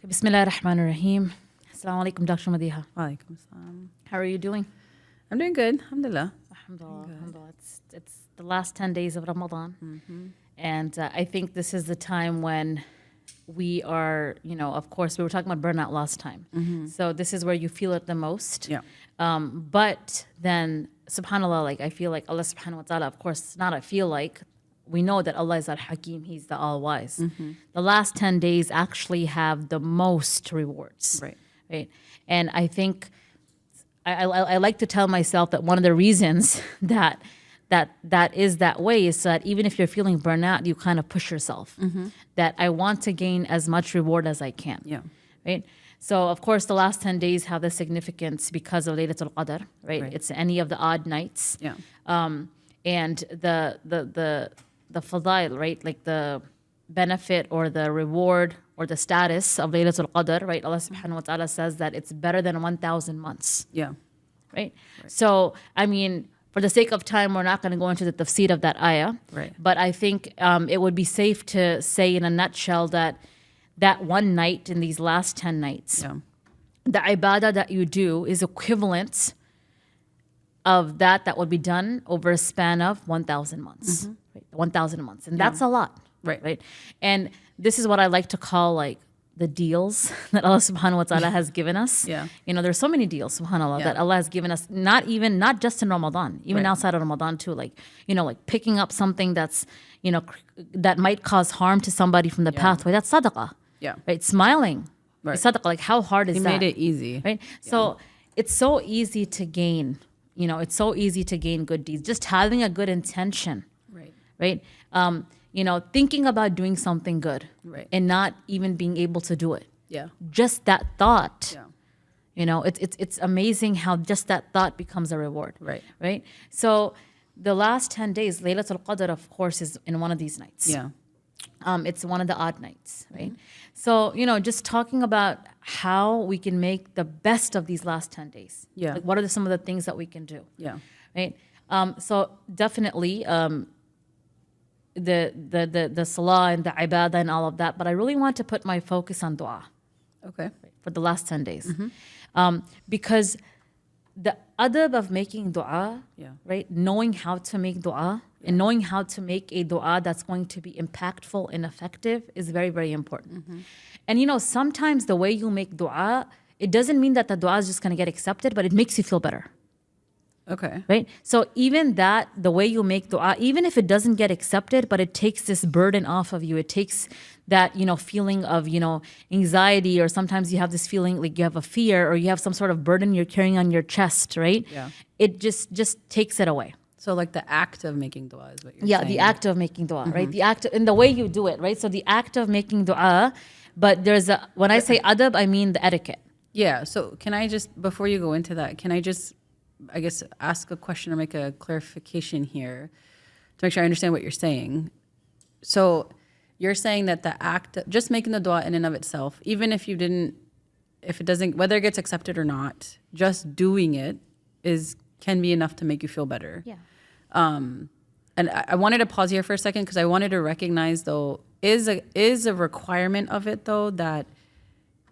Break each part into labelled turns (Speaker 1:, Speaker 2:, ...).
Speaker 1: Bismillah ar-Rahman ar-Rahim. Assalamu alaikum, Dr. Madiha.
Speaker 2: Walaikum assalam.
Speaker 1: How are you doing?
Speaker 2: I'm doing good. Alhamdulillah.
Speaker 1: Alhamdulillah. Alhamdulillah. It's the last 10 days of Ramadan. And I think this is the time when we are, of course, we were talking about burnout last time. So this is where you feel it the most.
Speaker 2: Yeah.
Speaker 1: But then, subhanAllah, like I feel like Allah subhanahu wa ta'ala, of course, it's not I feel like, we know that Allah is Al-Hakim, He's the All-Wise. The last 10 days actually have the most rewards. Right? And I think, I like to tell myself that one of the reasons that is that way is that even if you're feeling burnout, you kind of push yourself. That I want to gain as much reward as I can.
Speaker 2: Yeah.
Speaker 1: Right? So, of course, the last 10 days have the significance because of Laylatul Qadr, right? It's any of the odd nights.
Speaker 2: Yeah.
Speaker 1: And the fadail, right? Like the benefit or the reward or the status of Laylatul Qadr, right? Allah subhanahu wa ta'ala says that it's better than 1,000 months.
Speaker 2: Yeah.
Speaker 1: Right? So, I mean, for the sake of time, we're not going to go into the tafsir of that ayah.
Speaker 2: Right.
Speaker 1: But I think it would be safe to say in a nutshell that one night in these last 10 nights, the ibadah that you do is equivalent of that would be done over a span of 1,000 months. Right? 1,000 months. And that's a lot. Right. And this is what I like to call like the deals that Allah subhanahu wa ta'ala has given us.
Speaker 2: Yeah.
Speaker 1: There's so many deals, subhanAllah, that Allah has given us, not just in Ramadan, even outside of Ramadan too. Like, like picking up something that's, that might cause harm to somebody from the pathway. That's sadaqah.
Speaker 2: Yeah.
Speaker 1: Right. Smiling.
Speaker 2: Right.
Speaker 1: It's sadaqah. Like how hard is
Speaker 2: He
Speaker 1: that?
Speaker 2: made it easy.
Speaker 1: Right. So it's so easy to gain, it's so easy to gain good deeds. Just having a good intention. Right. Thinking about doing something good. And not even being able to do it.
Speaker 2: Yeah.
Speaker 1: Just that thought.
Speaker 2: Yeah.
Speaker 1: It's amazing how just that thought becomes a reward.
Speaker 2: Right.
Speaker 1: So the last 10 days, Laylatul Qadr, of course, is in one of these nights.
Speaker 2: Yeah.
Speaker 1: It's one of the odd nights, right? So, just talking about how we can make the best of these last 10 days.
Speaker 2: Yeah.
Speaker 1: Like what are some of the things that we can do?
Speaker 2: Yeah.
Speaker 1: Right? So definitely the salah and the ibadah and all of that, but I really want to put my focus on dua.
Speaker 2: Okay.
Speaker 1: For the last 10 days. Because the adab of making dua, right? Knowing how to make dua and knowing how to make a dua that's going to be impactful and effective is very, very important. And sometimes the way you make dua, it doesn't mean that the dua is just going to get accepted, but it makes you feel better.
Speaker 2: Okay.
Speaker 1: Right? So even that, the way you make dua, even if it doesn't get accepted, but it takes this burden off of you. It takes that, feeling of, anxiety, or sometimes you have this feeling like you have a fear or you have some sort of burden you're carrying on your chest, right?
Speaker 2: Yeah.
Speaker 1: It just takes it away.
Speaker 2: So like the act of making dua is what you're saying.
Speaker 1: Yeah, the act of making dua, right? The act in the way you do it, right? So the act of making dua, but when I say adab, I mean the etiquette.
Speaker 2: Yeah. So can I just, before you go into that, can I just, I guess, ask a question or make a clarification here to make sure I understand what you're saying? So you're saying that the act, just making the dua in and of itself, even if it doesn't, whether it gets accepted or not, just doing it can be enough to make you feel better.
Speaker 1: Yeah.
Speaker 2: And I wanted to pause here for a second because I wanted to recognize, though, is a requirement of it, though, that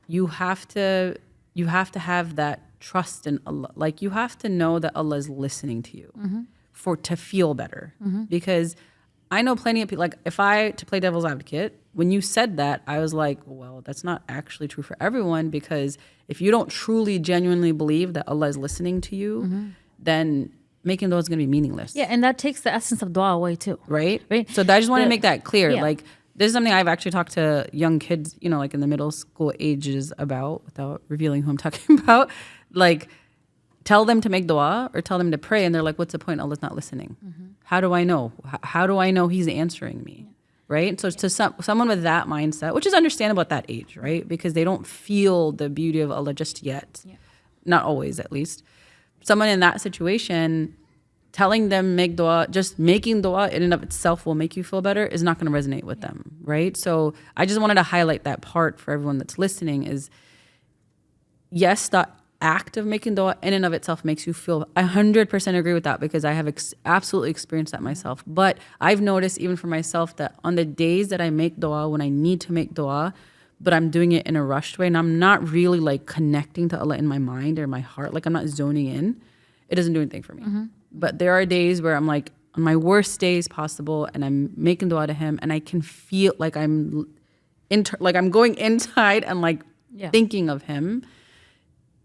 Speaker 2: you have to have that trust in Allah. Like you have to know that Allah is listening to you to feel better. Because I know plenty of people, like to play devil's advocate, when you said that, I was like, well, that's not actually true for everyone, because if you don't truly, genuinely believe that Allah is listening to you, then making dua is going to be meaningless.
Speaker 1: Yeah, and that takes the essence of dua away too.
Speaker 2: Right?
Speaker 1: Right.
Speaker 2: So I just want to make that clear.
Speaker 1: Yeah.
Speaker 2: Like, this is something I've actually talked to young kids, like in the middle school ages about, without revealing who I'm talking about. Like, tell them to make dua or tell them to pray, and they're like, what's the point? Allah's not listening. How do I know? How do I know He's answering me? Right? So to someone with that mindset, which is understandable at that age, right? Because they don't feel the beauty of Allah just yet. Yeah. Not always, at least. Someone in that situation, telling them make dua, just making dua in and of itself will make you feel better is not going to resonate with them, right? So I just wanted to highlight that part for everyone that's listening is, yes, the act of making dua in and of itself makes you feel, I 100% agree with that, because I have absolutely experienced that myself. But I've noticed even for myself that on the days that I make dua, when I need to make dua, but I'm doing it in a rushed way and I'm not really like connecting to Allah in my mind or my heart, like I'm not zoning in, it doesn't do anything for me. But there are days where I'm like on my worst days possible and I'm making dua to him and I can feel like I'm going inside and like thinking of him,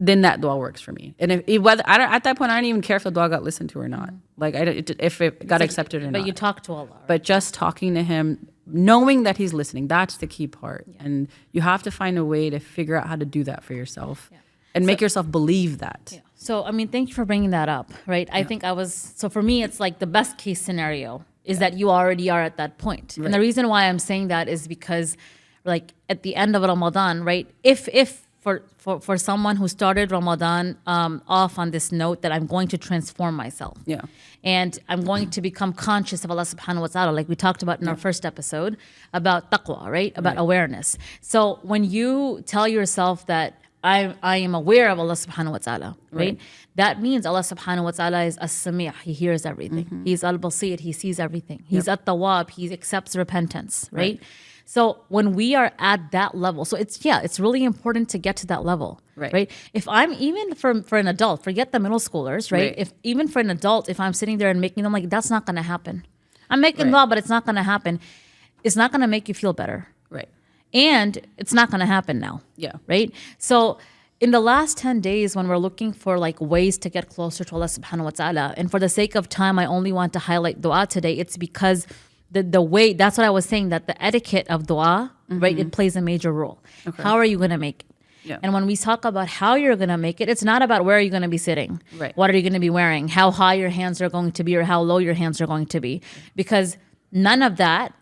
Speaker 2: then that dua works for me. And at that point, I don't even care if the dua got listened to or not. Like if it got accepted or not.
Speaker 1: But you talk to Allah. Right?
Speaker 2: But just talking to him, knowing that he's listening, that's the key part. And you have to find a way to figure out how to do that for yourself and make yourself believe that.
Speaker 1: Yeah. So, I mean, thank you for bringing that up, right? I think so for me, it's like the best case scenario is that you already are at that point. Right. And the reason why I'm saying that is because like at the end of Ramadan, right? If for someone who started Ramadan off on this note that I'm going to transform myself. Yeah. And I'm going to become conscious of Allah subhanahu wa ta'ala, like we talked about in our first episode about taqwa, right? About awareness. So when you tell yourself that I am aware of Allah subhanahu wa ta'ala, right? That means Allah subhanahu wa ta'ala is as-sami', He hears everything. He's al-basir, He sees everything. He's at-tawab, He accepts repentance, right? So when we are at that level, so it's really important to get to that level, right? If I'm even for an adult, forget the middle schoolers, right? If even for an adult, if I'm sitting there and making them like, that's not going to happen. I'm making dua, but it's not going to happen. It's not going to make you feel better, right? And it's not going to happen now, right? So in the last 10 days, when we're looking for like ways to get closer to Allah subhanahu wa ta'ala, and for the sake of time, I only want to highlight dua today. It's because the way, that's what I was saying, that the etiquette of dua, right, it plays a major role. Okay. How are you going to make it? Yeah. And when we talk about how you're going to make it, it's not about where are you going to be sitting, what are you going to be wearing, how high your hands are going to be or how low your hands are going to be, because none of that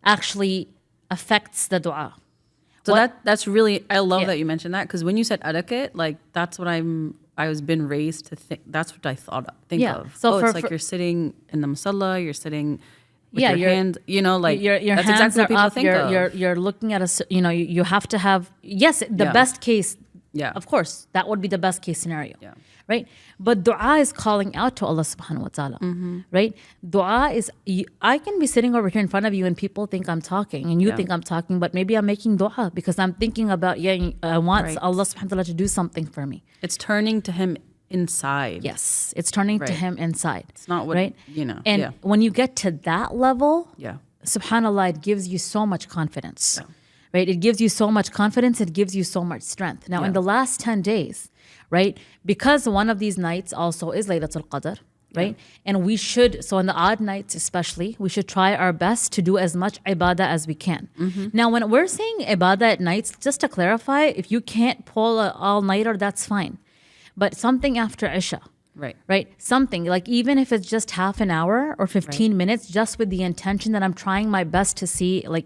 Speaker 1: actually affects the dua.
Speaker 2: So that's really, I love that you mentioned that, because when you said etiquette, like that's what I was been raised to think. That's what I think of. So it's like you're sitting in the musalla, you're sitting with your hand, like
Speaker 1: your
Speaker 2: that's
Speaker 1: hands
Speaker 2: exactly what
Speaker 1: are
Speaker 2: people
Speaker 1: up.
Speaker 2: think of.
Speaker 1: You're looking at you have to have the best case. Yeah, of course, that would be the best case scenario. Yeah. Right? But dua is calling out to Allah subhanahu wa ta'ala, right? Dua is, I can be sitting over here in front of you and people think I'm talking and you think I'm talking, but maybe I'm making dua because I'm thinking about, I want Allah subhanahu wa ta'ala to do something for me.
Speaker 2: It's turning to Him inside.
Speaker 1: Yes, it's turning to Him inside.
Speaker 2: It's not what,
Speaker 1: And when you get to that level, subhanAllah, it gives you so much confidence, right? It gives you so much confidence. It gives you so much strength. Now, in the last 10 days, right? Because one of these nights also is Laylatul Qadr, right? And we should, so on the odd nights especially, we should try our best to do as much ibadah as we can. Now, when we're saying ibadah at nights, just to clarify, if you can't pull an all-nighter, that's fine. But something after Isha, right? Something, like even if it's just half an hour or 15 minutes, just with the intention that I'm trying my best to see, like,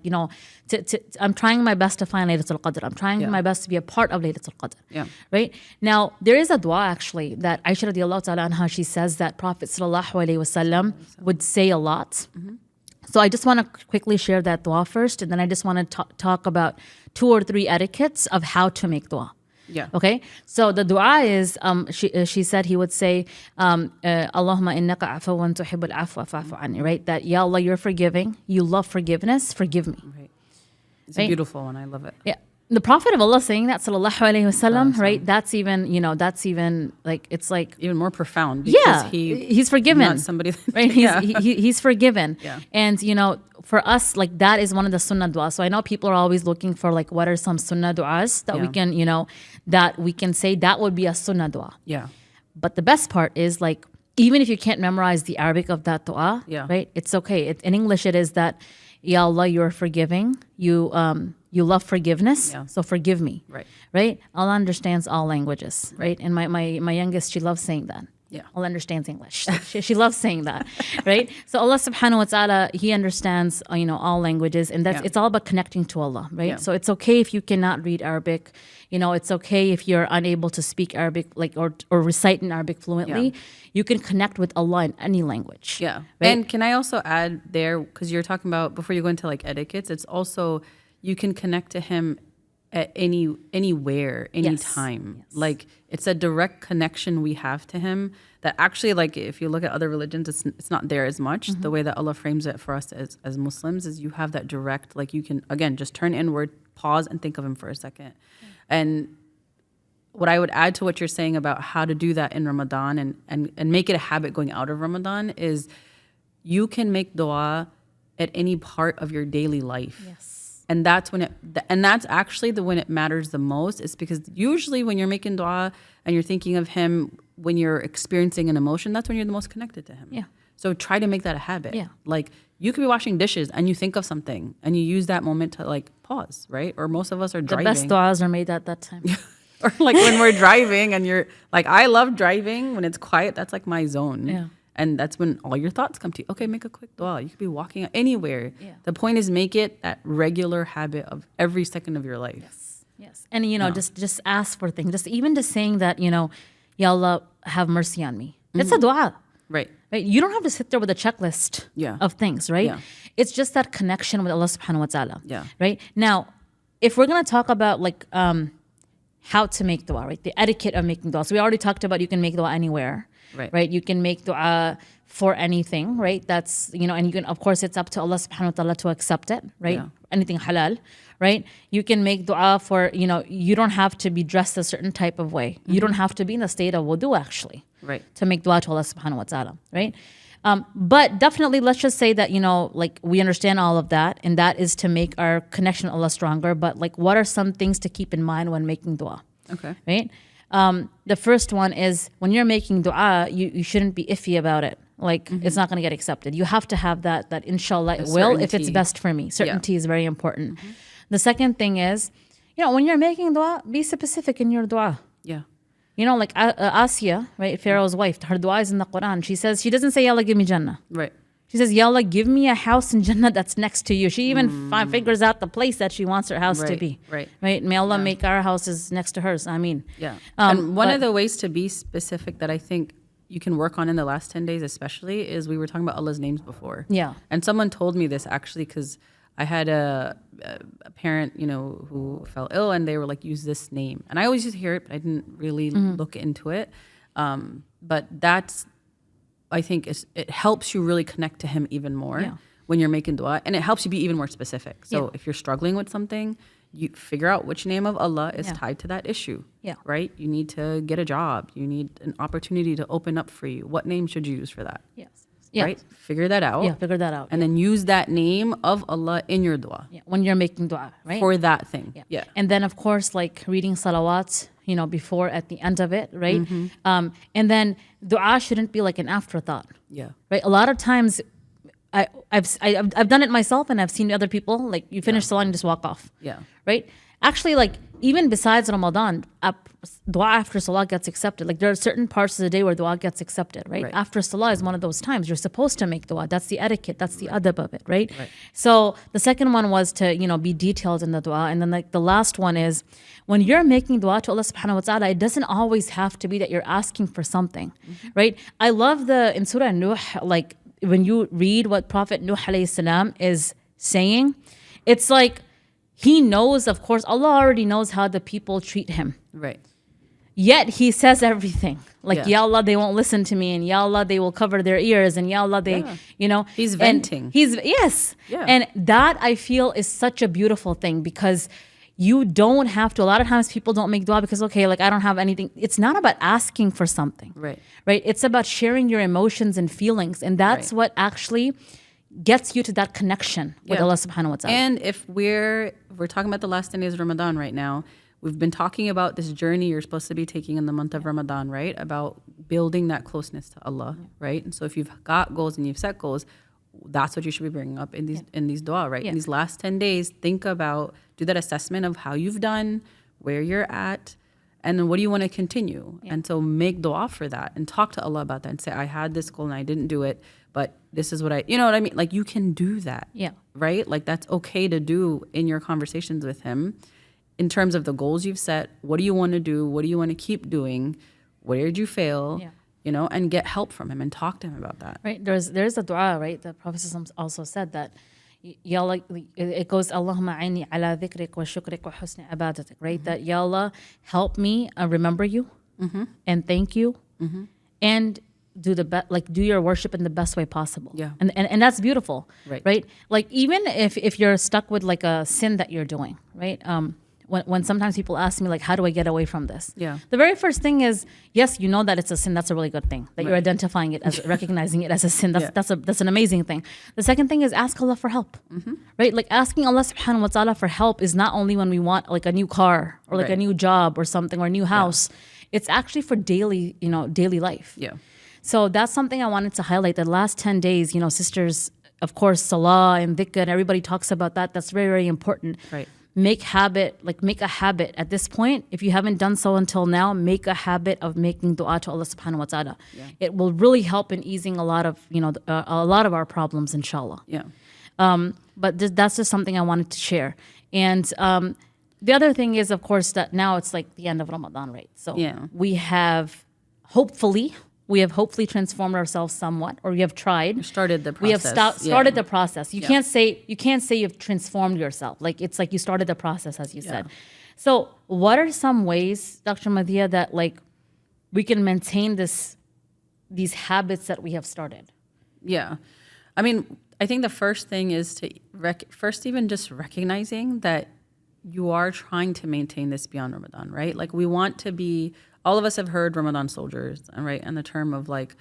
Speaker 1: I'm trying my best to find Laylatul Qadr. I'm trying my best to be a part of Laylatul Qadr. Yeah. Right? Now, there is a dua actually that Aisha radiallahu ta'ala anha, she says that Prophet sallallahu alayhi wasallam would say a lot. So I just want to quickly share that dua first, and then I just want to talk about 2 or 3 etiquettes of how to make dua. Yeah. Okay. So the dua is, she said he would say, Allahumma innaka afawwan tuhibbul afwa fa'fu anni, right? That, Ya Allah, you're forgiving. You love forgiveness. Forgive me. Right.
Speaker 2: It's a beautiful one. I love it.
Speaker 1: Yeah. The Prophet of Allah saying that, sallallahu alayhi wasallam, right? That's even like, it's like
Speaker 2: even more profound because
Speaker 1: he's forgiven.
Speaker 2: Not somebody,
Speaker 1: right? He's forgiven. Yeah. And for us, like that is one of the sunnah du'as. So I know people are always looking for like, what are some sunnah du'as that we can say that would be a sunnah du'a. Yeah. But the best part is like, even if you can't memorize the Arabic of that du'a, right? It's okay. In English, it is that, Ya Allah, you're forgiving. You love forgiveness, so forgive me. Right? Allah understands all languages, right? And my youngest, she loves saying that. Yeah. Allah understands English. She loves saying that, right? So Allah subhanahu wa ta'ala, He understands, all languages, and it's all about connecting to Allah, right? Yeah. So it's okay if you cannot read Arabic. It's okay if you're unable to speak Arabic, or recite in Arabic fluently. Yeah. You can connect with Allah in any language. Yeah.
Speaker 2: Right? And can I also add there, because you're talking about, before you go into like etiquettes, it's also, you can connect to Him at anywhere, anytime. Yes. Like it's a direct connection we have to Him that actually, like if you look at other religions, it's not there as much. The way that Allah frames it for us as Muslims is you have that direct, like you can, again, just turn inward, pause and think of him for a second. And what I would add to what you're saying about how to do that in Ramadan and make it a habit going out of Ramadan is you can make dua at any part of your daily life.
Speaker 1: Yes.
Speaker 2: And that's when that's actually when it matters the most, is because usually when you're making dua and you're thinking of him when you're experiencing an emotion, that's when you're the most connected to him.
Speaker 1: Yeah.
Speaker 2: So try to make that a habit.
Speaker 1: Yeah.
Speaker 2: Like you could be washing dishes and you think of something and you use that moment to like pause, right? Or most of us are driving.
Speaker 1: The best du'as are made at that time.
Speaker 2: Or like when we're driving and you're like, I love driving when it's quiet. That's like my zone.
Speaker 1: Yeah.
Speaker 2: And that's when all your thoughts come to you. Okay, make a quick dua. You could be walking anywhere.
Speaker 1: Yeah.
Speaker 2: The point is make it that regular habit of every second of your life.
Speaker 1: Yes. Yes. And, just ask for things. Just saying that, Ya Allah, have mercy on me. It's a dua.
Speaker 2: Right.
Speaker 1: Right? You don't have to sit there with a checklist of things, right?
Speaker 2: Yeah.
Speaker 1: It's just that connection with Allah subhanahu wa ta'ala.
Speaker 2: Yeah.
Speaker 1: Right? Now, if we're going to talk about how to make dua, right? The etiquette of making dua. So we already talked about you can make dua anywhere. Right? You can make dua for anything, right? That's, and you can, of course, it's up to Allah subhanahu wa ta'ala to accept it, right?
Speaker 2: Yeah.
Speaker 1: Anything halal, right? You can make dua for, you don't have to be dressed a certain type of way. You don't have to be in a state of wudu, actually.
Speaker 2: Right.
Speaker 1: To make dua to Allah subhanahu wa ta'ala, right? But definitely, let's just say that, we understand all of that, and that is to make our connection with Allah stronger. But what are some things to keep in mind when making dua?
Speaker 2: Okay.
Speaker 1: Right? The first one is when you're making dua, you shouldn't be iffy about it. It's not going to get accepted. You have to have that inshallah it will if it's best for me. Certainty is very important. The second thing is, when you're making dua, be specific in your dua.
Speaker 2: Yeah.
Speaker 1: Asiya, right, Pharaoh's wife, her dua is in the Quran. She doesn't say, Ya Allah, give me Jannah.
Speaker 2: Right.
Speaker 1: She says, Ya Allah, give me a house in Jannah that's next to you. She even figures out the place that she wants her house to be.
Speaker 2: Right.
Speaker 1: May Allah make our houses next to hers. I mean.
Speaker 2: Yeah. And one of the ways to be specific that I think you can work on in the last 10 days especially is we were talking about Allah's names before.
Speaker 1: Yeah.
Speaker 2: And someone told me this actually because I had a parent, who fell ill and they were like, use this name. And I always used to hear it, but I didn't really look into it. But that's, I think it helps you really connect to him even more when you're making dua. And it helps you be even more specific. So if you're struggling with something, you figure out which name of Allah is tied to that issue. Yeah. Right? You need to get a job. You need an opportunity to open up for you. What name should you use for that?
Speaker 1: Yes. Yeah.
Speaker 2: Right? Figure that out.
Speaker 1: Yeah, figure that out.
Speaker 2: And then use that name of Allah in your dua.
Speaker 1: Yeah, when you're making dua, right?
Speaker 2: For that thing. Yeah.
Speaker 1: And then, of course, reading salawat, before at the end of it, right? And then dua shouldn't be like an afterthought.
Speaker 2: Yeah.
Speaker 1: Right? A lot of times, I've done it myself and I've seen other people, you finish salah and just walk off.
Speaker 2: Yeah.
Speaker 1: Right? Actually, even besides Ramadan, dua after salah gets accepted. There are certain parts of the day where dua gets accepted, right? After salah is one of those times. You're supposed to make dua. That's the etiquette. That's the adab of it, right? So the second one was to, be detailed in the dua. And then the last one is when you're making dua to Allah subhanahu wa ta'ala, it doesn't always have to be that you're asking for something, right? I love in Surah Nuh, when you read what Prophet Nuh alayhi salam is saying, it's he knows, of course, Allah already knows how the people treat him.
Speaker 2: Right.
Speaker 1: Yet he says everything. Ya Allah, they won't listen to me. And Ya Allah, they will cover their ears. And Ya Allah, they,
Speaker 2: He's venting.
Speaker 1: Yes. Yeah. And that I feel is such a beautiful thing because you don't have to. A lot of times people don't make dua because, I don't have anything. It's not about asking for something.
Speaker 2: Right.
Speaker 1: Right. It's about sharing your emotions and feelings. And that's what actually gets you to that connection with Allah subhanahu wa ta'ala.
Speaker 2: And if we're talking about the last 10 days of Ramadan right now, we've been talking about this journey you're supposed to be taking in the month of Ramadan, right? About building that closeness to Allah, right? And so if you've got goals and you've set goals, that's what you should be bringing up in these dua, right? In these last 10 days, think about, do that assessment of how you've done, where you're at, and then what do you want to continue? And so make dua for that and talk to Allah about that and say, I had this goal and I didn't do it, but this is what you know what I mean? You can do that, right? That's okay to do in your conversations with him in terms of the goals you've set. What do you want to do? What do you want to keep doing? Where did you fail? And get help from him and talk to him about that.
Speaker 1: Right. There's a dua, right? The Prophet also said that, Ya Allah, it goes, Allahumma aini ala dhikrik wa shukrik wa husni ibadatik, right? That Ya Allah, help me remember you and thank you and do your worship in the best way possible.
Speaker 2: Yeah.
Speaker 1: And that's beautiful.
Speaker 2: Right.
Speaker 1: Like even if you're stuck with like a sin that you're doing, right? When sometimes people ask me like, how do I get away from this?
Speaker 2: Yeah.
Speaker 1: The very first thing is, yes, you know that it's a sin. That's a really good thing. That you're identifying it as recognizing it as a sin. That's an amazing thing. The second thing is ask Allah for help, right? Like asking Allah subhanahu wa ta'ala for help is not only when we want like a new car or like a new job or something or a new house. It's actually for daily life.
Speaker 2: Yeah.
Speaker 1: So that's something I wanted to highlight. The last 10 days, sisters, of course, salah and dhikr, and everybody talks about that. That's very, very important.
Speaker 2: Right.
Speaker 1: Make a habit at this point. If you haven't done so until now, make a habit of making dua to Allah subhanahu wa ta'ala.
Speaker 2: Yeah.
Speaker 1: It will really help in easing a lot of our problems, inshallah.
Speaker 2: Yeah.
Speaker 1: But that's just something I wanted to share. And the other thing is, of course, that now it's like the end of Ramadan, right? So we have hopefully transformed ourselves somewhat, or we have tried.
Speaker 2: We started the process.
Speaker 1: We have started the process. You can't say you've transformed yourself. Like it's like you started the process, as you said. So what are some ways, Dr. Madiha, that like we can maintain these habits that we have started?
Speaker 2: Yeah. I mean, I think the first thing is to even just recognizing that you are trying to maintain this beyond Ramadan, right? Like we want to be. All of us have heard Ramadan soldiers, right? And the term of like,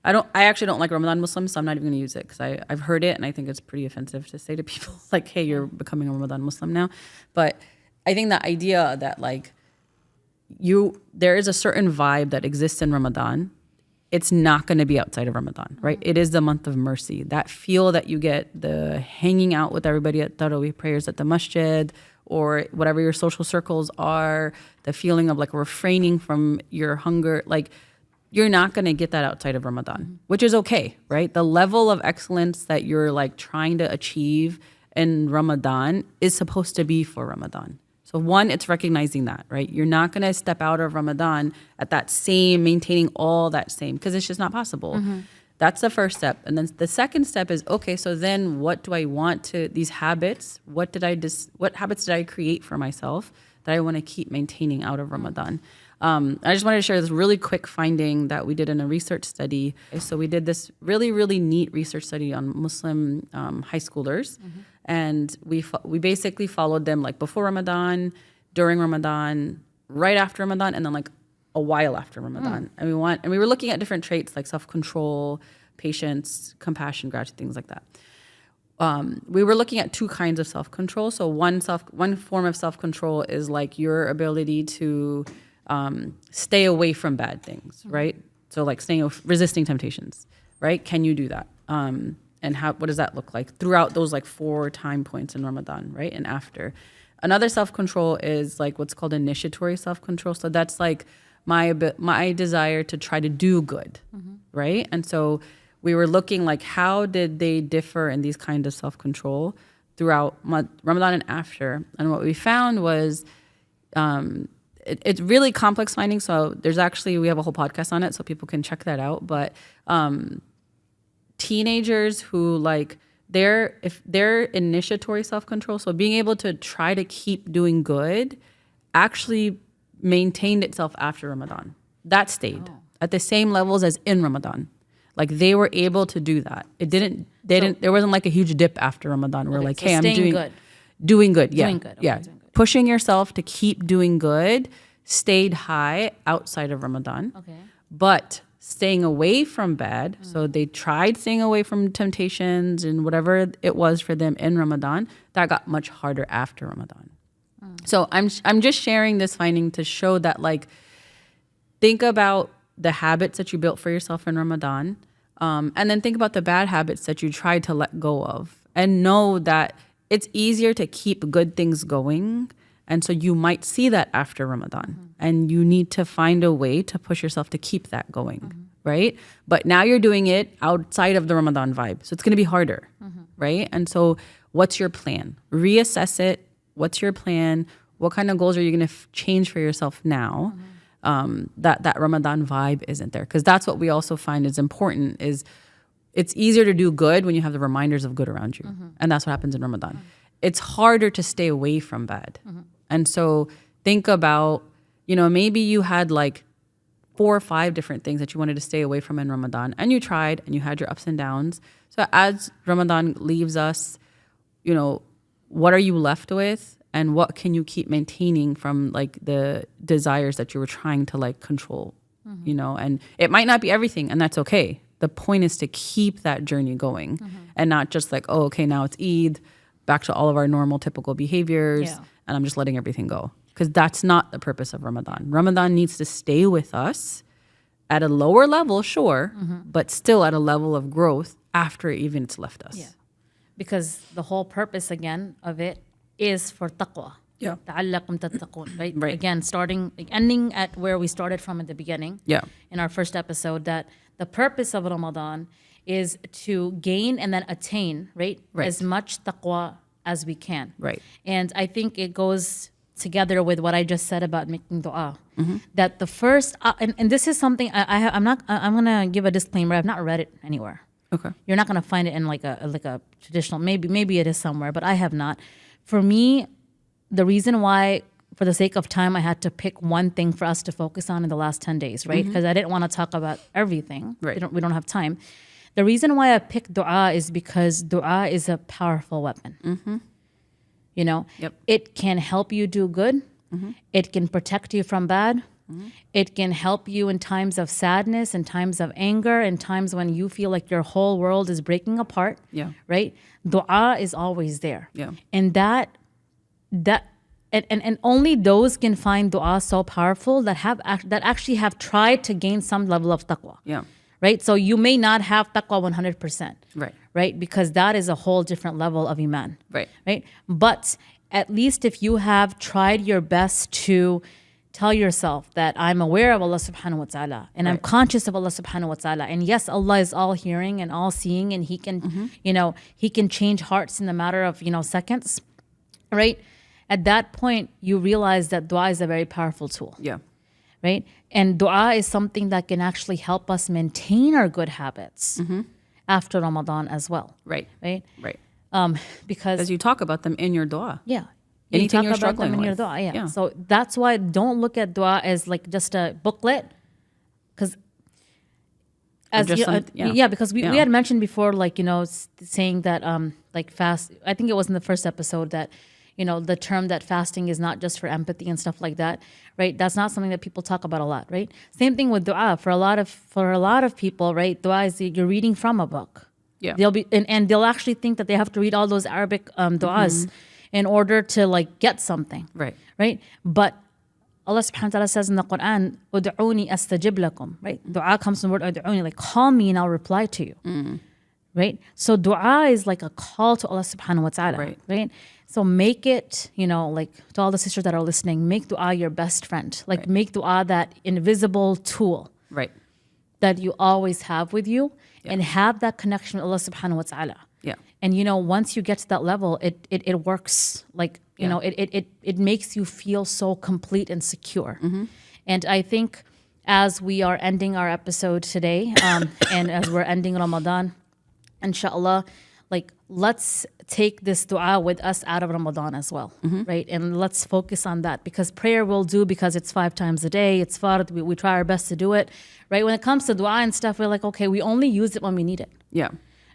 Speaker 2: I actually don't like Ramadan Muslims, so I'm not even going to use it because I've heard it and I think it's pretty offensive to say to people like, hey, you're becoming a Ramadan Muslim now. But I think the idea that like there is a certain vibe that exists in Ramadan, it's not going to be outside of Ramadan, right? It is the month of mercy. That feel that you get, the hanging out with everybody at Tarawih prayers at the masjid, or whatever your social circles are, the feeling of like refraining from your hunger, like you're not going to get that outside of Ramadan, which is okay, right? The level of excellence that you're like trying to achieve in Ramadan is supposed to be for Ramadan. So one, it's recognizing that, right? You're not going to step out of Ramadan at that same, maintaining all that same, because it's just not possible. That's the first step. And then the second step is, okay, so then what do I want to, these habits, what habits did I create for myself that I want to keep maintaining out of Ramadan? I just wanted to share this really quick finding that we did in a research study. So we did this really, really neat research study on Muslim high schoolers. And we basically followed them like before Ramadan, during Ramadan, right after Ramadan, and then like a while after Ramadan. And we were looking at different traits like self-control, patience, compassion, gratitude, things like that. We were looking at two kinds of self-control. So one form of self-control is like your ability to stay away from bad things, right? So like resisting temptations, right? Can you do that? And what does that look like throughout those like 4 time points in Ramadan, right? And after. Another self-control is like what's called initiatory self-control. So that's like my desire to try to do good, right? And so we were looking like how did they differ in these kinds of self-control throughout Ramadan and after. And what we found was it's really complex finding. So we have a whole podcast on it so people can check that out. But teenagers who like if their initiatory self-control, so being able to try to keep doing good, actually maintained itself after Ramadan. That stayed at the same levels as in Ramadan. Like they were able to do that. There wasn't like a huge dip after Ramadan where like, hey, I'm doing good. Doing good. Yeah.
Speaker 1: Doing good. Okay,
Speaker 2: yeah.
Speaker 1: doing good.
Speaker 2: Pushing yourself to keep doing good stayed high outside of Ramadan.
Speaker 1: Okay.
Speaker 2: But staying away from bad, so they tried staying away from temptations and whatever it was for them in Ramadan, that got much harder after Ramadan. So I'm just sharing this finding to show that like think about the habits that you built for yourself in Ramadan, and then think about the bad habits that you tried to let go of, and know that it's easier to keep good things going. And so you might see that after Ramadan, and you need to find a way to push yourself to keep that going, right? But now you're doing it outside of the Ramadan vibe, so it's going to be harder, right? And so what's your plan? Reassess it. What's your plan? What kind of goals are you going to change for yourself now that Ramadan vibe isn't there? Because that's what we also find is important is it's easier to do good when you have the reminders of good around you. And that's what happens in Ramadan. It's harder to stay away from bad. And so think about, maybe you had like 4 or 5 different things that you wanted to stay away from in Ramadan, and you tried and you had your ups and downs. So as Ramadan leaves us, you know, what are you left with, and what can you keep maintaining from like the desires that you were trying to like control, you know? And it might not be everything, and that's okay. The point is to keep that journey going and not just like, oh, okay, now it's Eid, back to all of our normal typical behaviors, and I'm just letting everything go. Because that's not the purpose of Ramadan. Ramadan needs to stay with us at a lower level, sure, but still at a level of growth after even it's left us.
Speaker 1: Yeah. Because the whole purpose again of it is for taqwa.
Speaker 2: Yeah.
Speaker 1: لَعَلَّكُمْ تَتَّقُونَ, right?
Speaker 2: Right.
Speaker 1: Again, ending at where we started from at the beginning.
Speaker 2: Yeah.
Speaker 1: In our first episode, that the purpose of Ramadan is to gain and then attain, right? As much taqwa as we can.
Speaker 2: Right.
Speaker 1: And I think it goes together with what I just said about making dua. That the first, and this is something I'm gonna give a disclaimer. I've not read it anywhere.
Speaker 2: Okay.
Speaker 1: You're not gonna find it in like a traditional. Maybe it is somewhere, but I have not. For me, the reason why, for the sake of time, I had to pick one thing for us to focus on in the last 10 days, right? Because I didn't want to talk about everything.
Speaker 2: Right.
Speaker 1: We don't have time. The reason why I picked dua is because dua is a powerful weapon. You know, it can help you do good. It can protect you from bad. It can help you in times of sadness, in times of anger, in times when you feel like your whole world is breaking apart.
Speaker 2: Yeah.
Speaker 1: Right? Dua is always there.
Speaker 2: Yeah.
Speaker 1: And that only those can find dua so powerful that actually have tried to gain some level of taqwa.
Speaker 2: Yeah.
Speaker 1: Right? So you may not have taqwa 100%.
Speaker 2: Right.
Speaker 1: Right? Because that is a whole different level of iman.
Speaker 2: Right.
Speaker 1: Right? But at least if you have tried your best to tell yourself that I'm aware of Allah subhanahu wa ta'ala and I'm conscious of Allah subhanahu wa ta'ala, and yes, Allah is all hearing and all seeing, and He can, you know, He can change hearts in the matter of, you know, seconds. Right? At that point, you realize that dua is a very powerful tool.
Speaker 2: Yeah.
Speaker 1: Right? And dua is something that can actually help us maintain our good habits after Ramadan as well.
Speaker 2: Right.
Speaker 1: Right?
Speaker 2: Right.
Speaker 1: Because
Speaker 2: As you talk about them in your dua.
Speaker 1: yeah.
Speaker 2: Anything
Speaker 1: you
Speaker 2: you're
Speaker 1: talk about them
Speaker 2: struggling
Speaker 1: in your
Speaker 2: with.
Speaker 1: dua,
Speaker 2: Yeah.
Speaker 1: So that's why don't look at dua as like just a booklet. Because because we had mentioned before, like, you know, saying that like fast, I think it was in the first episode that, you know, the term that fasting is not just for empathy and stuff like that, right? That's not something that people talk about a lot, right? Same thing with dua. For a lot of people, right? Dua is you're reading from a book.
Speaker 2: Yeah.
Speaker 1: They'll be and they'll actually think that they have to read all those Arabic duas in order to like get something.
Speaker 2: Right.
Speaker 1: Right? But Allah subhanahu wa ta'ala says in the Quran, "Ud'uni astajib lakum." Right? Dua comes from the word ud'uni, like call me and I'll reply to you. Right? So dua is like a call to Allah subhanahu wa ta'ala. Right? So make it, you know, like to all the sisters that are listening, make dua your best friend. Like make dua that invisible tool.
Speaker 2: Right.
Speaker 1: That you always have with you, and have that connection with Allah subhanahu wa ta'ala.
Speaker 2: Yeah.
Speaker 1: And you know, once you get to that level, it works. Like, you know, it makes you feel so complete and secure. And I think as we are ending our episode today, and as we're ending Ramadan, inshallah, like let's take this dua with us out of Ramadan as well, right? And let's focus on that, because prayer will do, because it's 5 times a day, it's fard, we try our best to do it, right? When it comes to dua and stuff, we're like, okay, we only use it when we need it.
Speaker 2: Yeah.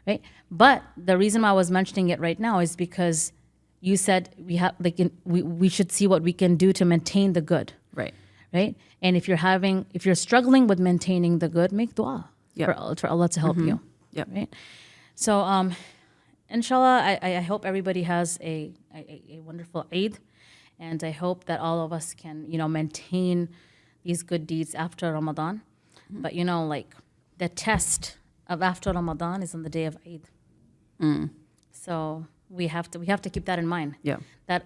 Speaker 1: Right? But the reason why I was mentioning it right now is because you said we should see what we can do to maintain the good.
Speaker 2: Right.
Speaker 1: Right? And if you're struggling with maintaining the good, make dua for Allah to help you.
Speaker 2: Yep.
Speaker 1: Right? So inshallah, I hope everybody has a wonderful Eid, and I hope that all of us can, you know, maintain these good deeds after Ramadan. But you know, like the test of after Ramadan is on the day of Eid. So we have to keep that in mind.
Speaker 2: Yeah.
Speaker 1: That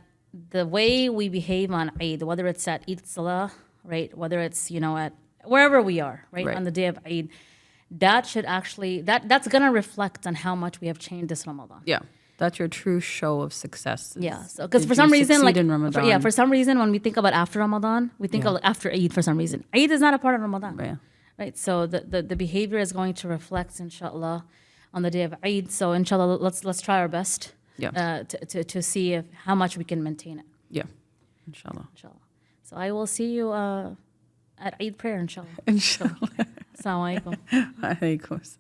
Speaker 1: the way we behave on Eid, whether it's at Eid Salah, right, whether it's, you know, at wherever we are, right, on the day of Eid, that should actually that's gonna reflect on how much we have changed this Ramadan.
Speaker 2: Yeah. That's your true show of success.
Speaker 1: Yeah. So because for some reason, like
Speaker 2: in Ramadan?
Speaker 1: for some reason, when we think about after Ramadan, we think of after Eid for some reason. Eid is not a part of Ramadan.
Speaker 2: Yeah.
Speaker 1: Right. So the behavior is going to reflect, inshallah, on the day of Eid. So inshallah, let's try our best.
Speaker 2: Yeah.
Speaker 1: To see how much we can maintain it.
Speaker 2: Yeah. Inshallah.
Speaker 1: Inshallah. So I will see you at Eid prayer, inshallah.
Speaker 2: Inshallah.
Speaker 1: Assalamu alaikum.
Speaker 2: Alaikum.